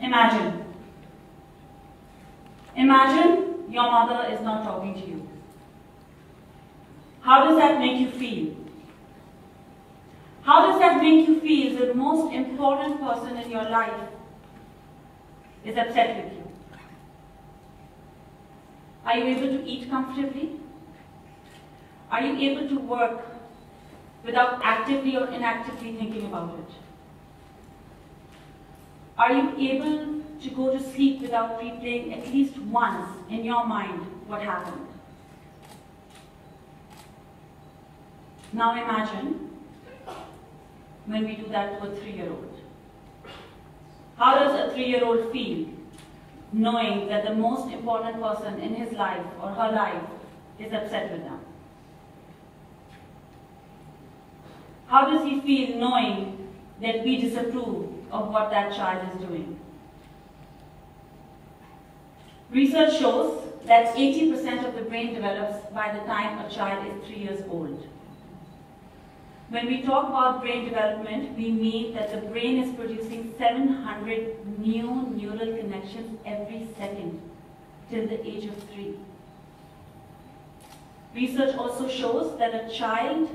Imagine. Imagine your mother is not talking to you. How does that make you feel? How does that make you feel the most important person in your life is upset with you? Are you able to eat comfortably? Are you able to work without actively or inactively thinking about it? Are you able to go to sleep without replaying at least once in your mind what happened? Now imagine when we do that to a 3-year-old. How does a 3-year-old feel knowing that the most important person in his life or her life is upset with them? How does he feel knowing that we disapprove of what that child is doing? Research shows that 80% of the brain develops by the time a child is 3 years old. When we talk about brain development, we mean that the brain is producing 700 new neural connections every second till the age of 3. Research also shows that a child's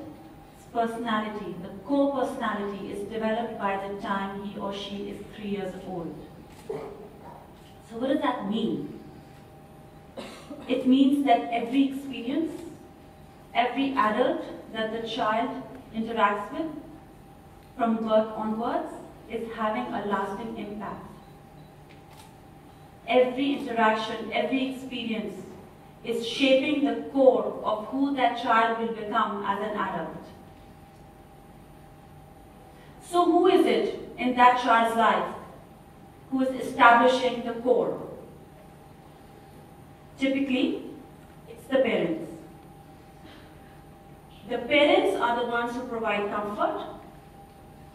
personality, the core personality, is developed by the time he or she is 3 years old. So what does that mean? It means that every experience, every adult that the child interacts with from birth onwards is having a lasting impact. Every interaction, every experience is shaping the core of who that child will become as an adult. So who is it in that child's life who is establishing the core? Typically, it's the parents. The parents are the ones who provide comfort,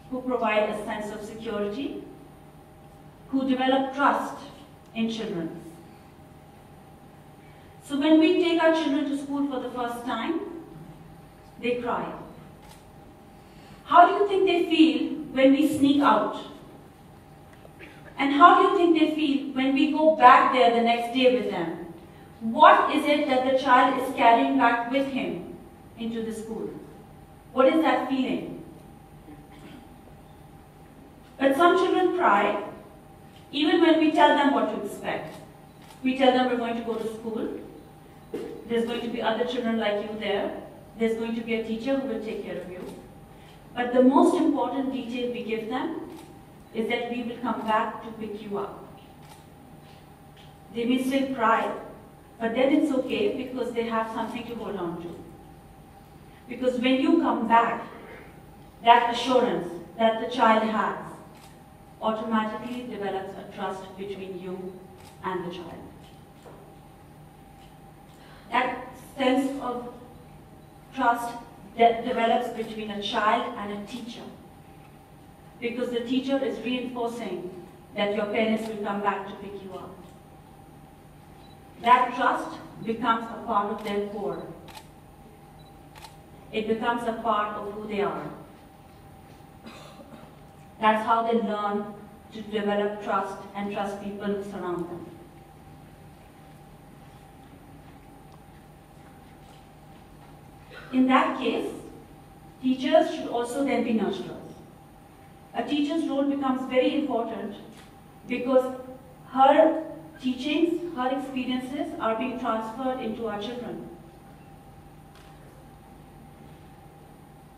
who provide a sense of security, who develop trust in children. So when we take our children to school for the first time, they cry. How do you think they feel when we sneak out? And how do you think they feel when we go back there the next day with them? What is it that the child is carrying back with him into the school? What is that feeling? But some children cry even when we tell them what to expect. We tell them we're going to go to school, there's going to be other children like you there, there's going to be a teacher who will take care of you. But the most important detail we give them is that we will come back to pick you up. They may still cry, but then it's okay because they have something to hold on to. Because when you come back, that assurance that the child has automatically develops a trust between you and the child. That sense of trust that develops between a child and a teacher. Because the teacher is reinforcing that your parents will come back to pick you up. That trust becomes a part of their core. It becomes a part of who they are. That's how they learn to develop trust and trust people who surround them. In that case, teachers should also then be nurturers. A teacher's role becomes very important because her teachings, her experiences are being transferred into our children.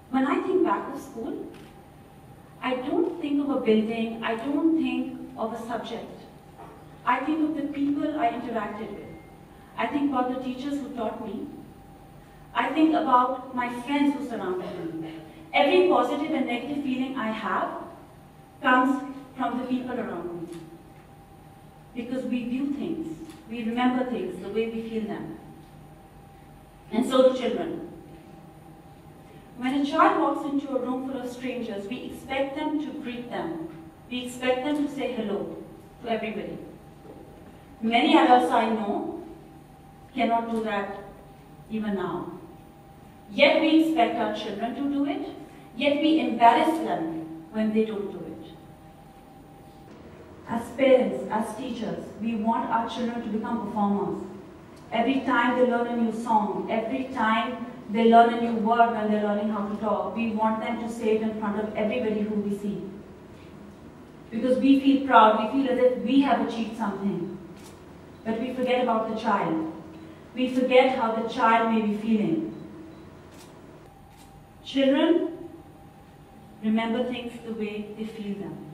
When I think back to school, I don't think of a building, I don't think of a subject. I think of the people I interacted with. I think about the teachers who taught me. I think about my friends who surrounded me. Every positive and negative feeling I have comes from the people around me. Because we view things, we remember things the way we feel them. And so do children. When a child walks into a room full of strangers, we expect them to greet them. We expect them to say hello to everybody. Many adults I know cannot do that even now. Yet we expect our children to do it, yet we embarrass them when they don't do it. As parents, as teachers, we want our children to become performers. Every time they learn a new song, every time they learn a new word when they're learning how to talk, we want them to say it in front of everybody who we see. Because we feel proud, we feel as if we have achieved something. But we forget about the child. We forget how the child may be feeling. Children remember things the way they feel them.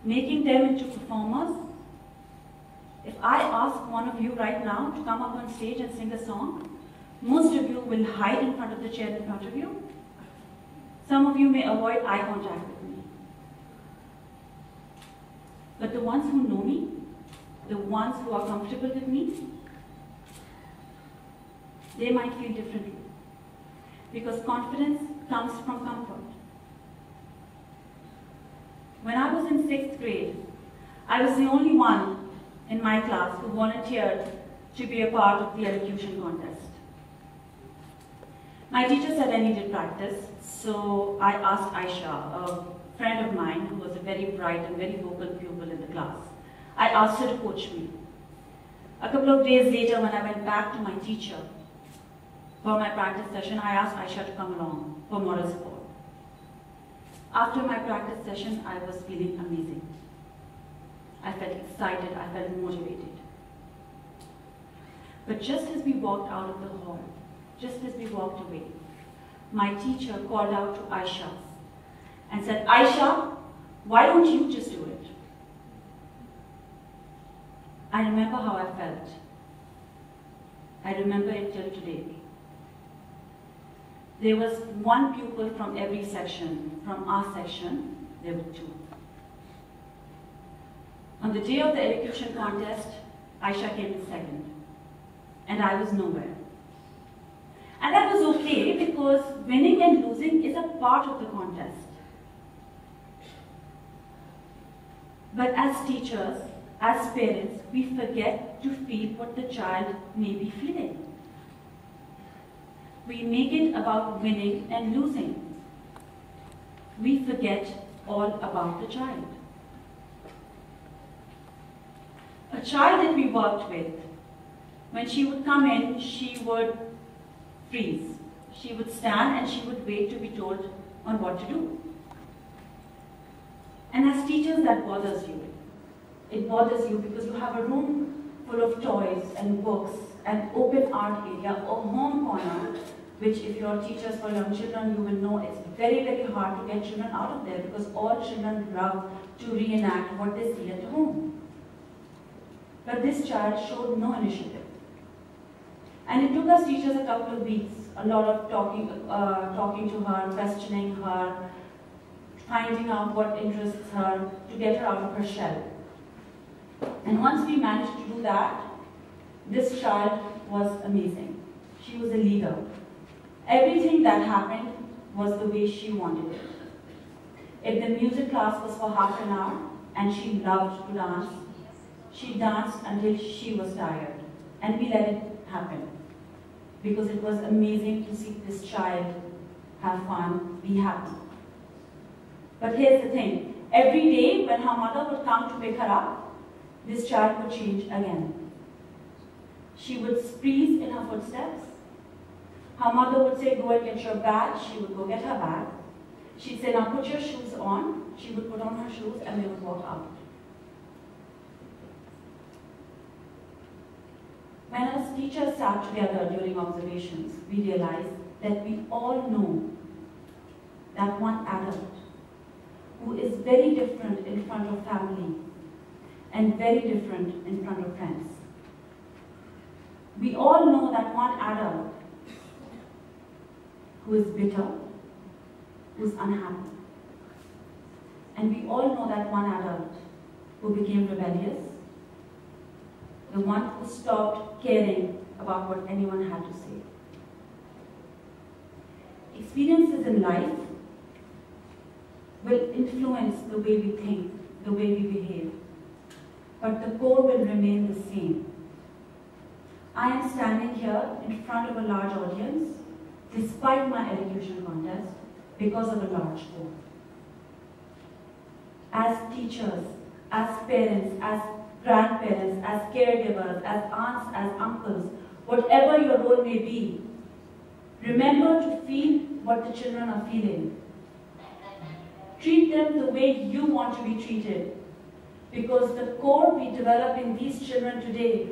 Making them into performers. If I ask one of you right now to come up on stage and sing a song, most of you will hide in front of the chair in front of you. Some of you may avoid eye contact with me. But the ones who know me, the ones who are comfortable with me, they might feel differently. Because confidence comes from comfort. When I was in 6th grade, I was the only one in my class who volunteered to be a part of the elocution contest. My teacher said I needed practice, so I asked Aisha, a friend of mine who was a very bright and very vocal pupil in the class. I asked her to coach me. A couple of days later, when I went back to my teacher for my practice session, I asked Aisha to come along for moral support. After my practice session, I was feeling amazing. I felt excited, I felt motivated. But just as we walked out of the hall, just as we walked away, my teacher called out to Aisha and said, Aisha, why don't you just do it? I remember how I felt. I remember it till today. There was one pupil from every section. From our section, there were 2. On the day of the elocution contest, Aisha came in 2nd, and I was nowhere. And that was okay because winning and losing is a part of the contest. But as teachers, as parents, we forget to feel what the child may be feeling. We make it about winning and losing. We forget all about the child. A child that we worked with, when she would come in, she would freeze. She would stand and she would wait to be told on what to do. And as teachers, that bothers you. It bothers you because you have a room full of toys and books, an open art area, a home corner, which if you're teachers for young children, you will know it's very, very hard to get children out of there because all children love to reenact what they see at home. But this child showed no initiative. And it took us teachers a couple of weeks, a lot of talking to her, questioning her, finding out what interests her, to get her out of her shell. And once we managed to do that, this child was amazing. She was a leader. Everything that happened was the way she wanted it. If the music class was for half an hour and she loved to dance, she danced until she was tired. And we let it happen. Because it was amazing to see this child have fun, be happy. But here's the thing. Every day when her mother would come to pick her up, this child would change again. She would freeze in her footsteps. Her mother would say, go and get your bag. She would go get her bag. She'd say, now put your shoes on. She would put on her shoes and they would walk out. When as teachers sat together during observations, we realized that we all know that one adult who is very different in front of family and very different in front of friends. We all know that one adult who is bitter, who is unhappy. And we all know that one adult who became rebellious, the one who stopped caring about what anyone had to say. Experiences in life will influence the way we think, the way we behave, but the core will remain the same. I am standing here in front of a large audience, despite my elocution contest, because of a large core. as teachers, as parents, as grandparents, as caregivers, as aunts, as uncles, whatever your role may be, remember to feel what the children are feeling. Treat them the way you want to be treated, because the core we develop in these children today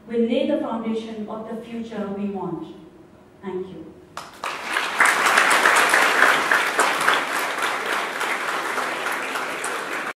will lay the foundation of the future we want. Thank you.